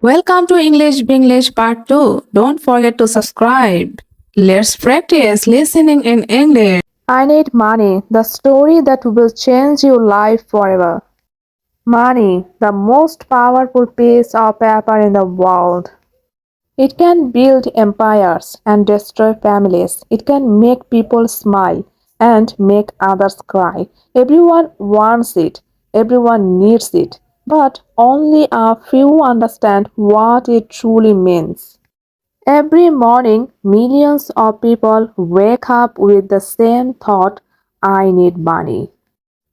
Welcome to English Binglish Part 2. Don't forget to subscribe. Let's practice listening in English. I need money, the story that will change your life forever. Money, the most powerful piece of paper in the world. It can build empires and destroy families. It can make people smile and make others cry. Everyone wants it. Everyone needs it. But only a few understand what it truly means. Every morning, millions of people wake up with the same thought: I need money.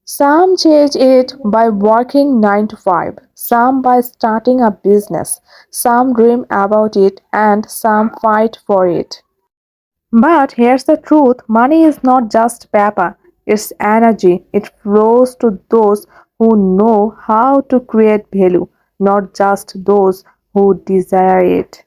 Some chase it by working 9 to 5, some by starting a business, some dream about it, and some fight for it. But here's the truth: money is not just paper, it's energy. It flows to those who know how to create value, not just those who desire it.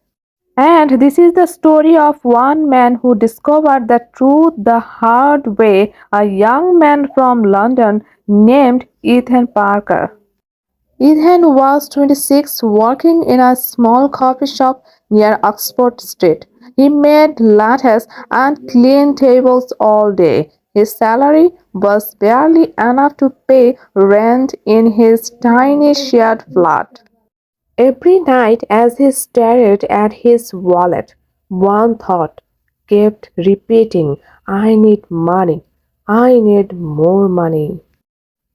And this is the story of one man who discovered the truth the hard way, a young man from London named Ethan Parker. Ethan was 26, working in a small coffee shop near Oxford Street. He made lattes and cleaned tables all day. His salary was barely enough to pay rent in his tiny shared flat. Every night, as he stared at his wallet, one thought kept repeating: I need money. I need more money.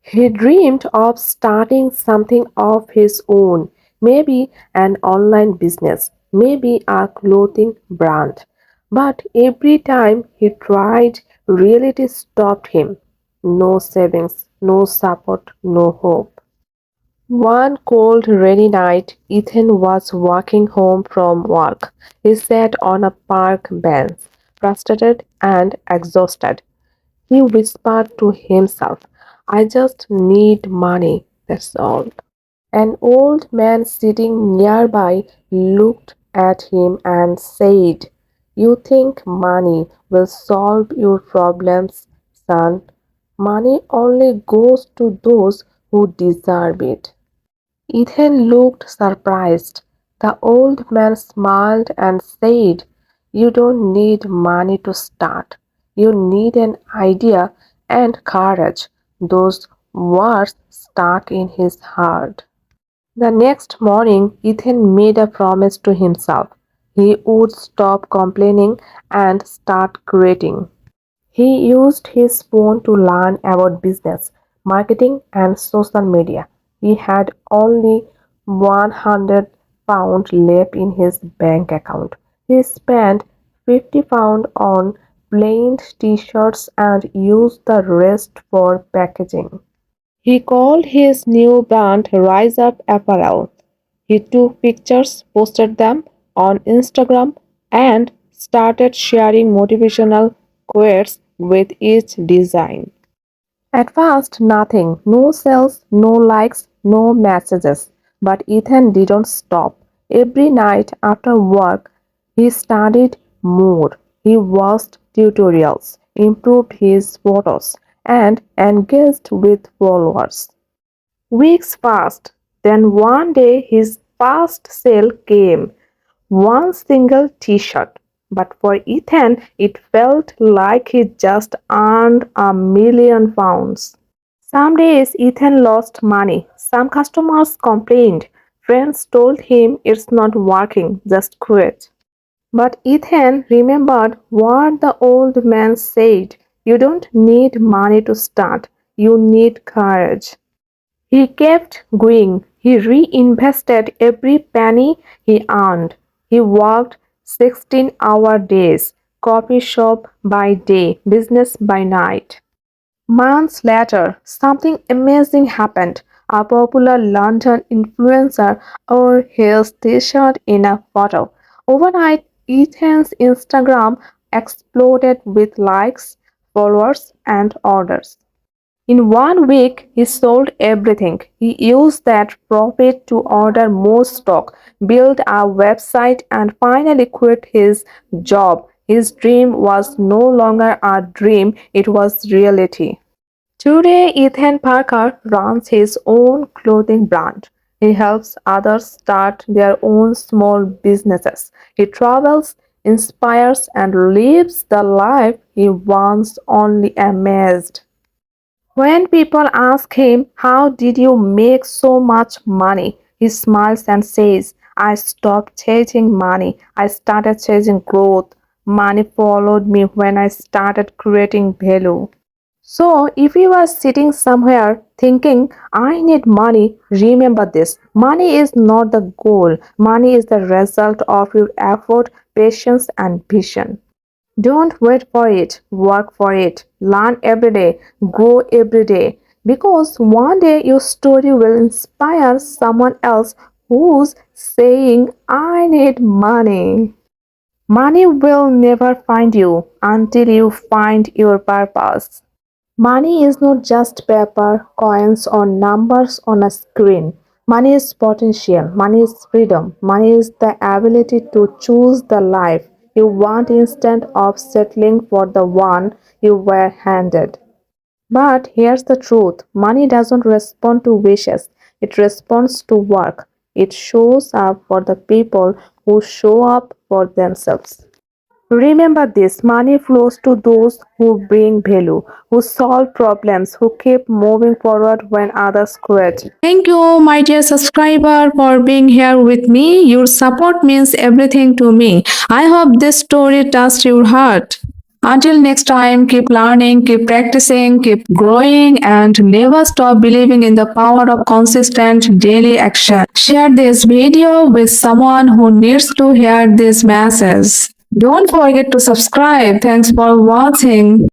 He dreamed of starting something of his own, maybe an online business, maybe a clothing brand. But every time he tried, reality stopped him. No savings, no support, no hope. One cold, rainy night, Ethan was walking home from work. He sat on a park bench, frustrated and exhausted. He whispered to himself, I just need money, that's all. An old man sitting nearby looked at him and said, You think money will solve your problems, son? Money only goes to those who deserve it. Ethan looked surprised. The old man smiled and said, You don't need money to start. You need an idea and courage. Those words stuck in his heart. The next morning, Ethan made a promise to himself. He would stop complaining and start creating. He used his phone to learn about business, marketing, and social media. He had only £100 left in his bank account. He spent £50 on plain t-shirts and used the rest for packaging. He called his new brand Rise Up Apparel. He took pictures, posted them on Instagram, and started sharing motivational quotes with each design. At first, nothing, no sales, no likes, no messages. But Ethan didn't stop. Every night after work, he studied more. He watched tutorials, improved his photos, and engaged with followers. Weeks passed. Then one day his first sale came. One single t-shirt. But for Ethan, it felt like he just earned £1,000,000. Some days Ethan lost money. Some customers complained. Friends told him it's not working, just quit. But Ethan remembered what the old man said: You don't need money to start, you need courage. He kept going. He reinvested every penny he earned. He worked 16-hour days, coffee shop by day, business by night. Months later, something amazing happened. A popular London influencer wore his t-shirt in a photo. Overnight, Ethan's Instagram exploded with likes, followers, and orders. In 1 week, he sold everything. He used that profit to order more stock, build a website, and finally quit his job. His dream was no longer a dream, it was reality. Today, Ethan Parker runs his own clothing brand. He helps others start their own small businesses. He travels, inspires, and lives the life he once only amazed. When people ask him, "How did you make so much money?" he smiles and says, "I stopped chasing money. I started chasing growth. Money followed me when I started creating value." So, if you are sitting somewhere thinking, "I need money," remember this: money is not the goal, money is the result of your effort, patience, and vision. Don't wait for it, work for it, learn every day, grow every day. Because one day your story will inspire someone else who's saying, "I need money." Money will never find you until you find your purpose. Money is not just paper, coins, or numbers on a screen. Money is potential. Money is freedom. Money is the ability to choose the life you want instead of settling for the one you were handed. But here's the truth: money doesn't respond to wishes, it responds to work. It shows up for the people who show up for themselves. Remember this: money flows to those who bring value, who solve problems, who keep moving forward when others quit. Thank you, my dear subscriber, for being here with me. Your support means everything to me. I hope this story touched your heart. Until next time, keep learning, keep practicing, keep growing, and never stop believing in the power of consistent daily action. Share this video with someone who needs to hear this message. Don't forget to subscribe. Thanks for watching.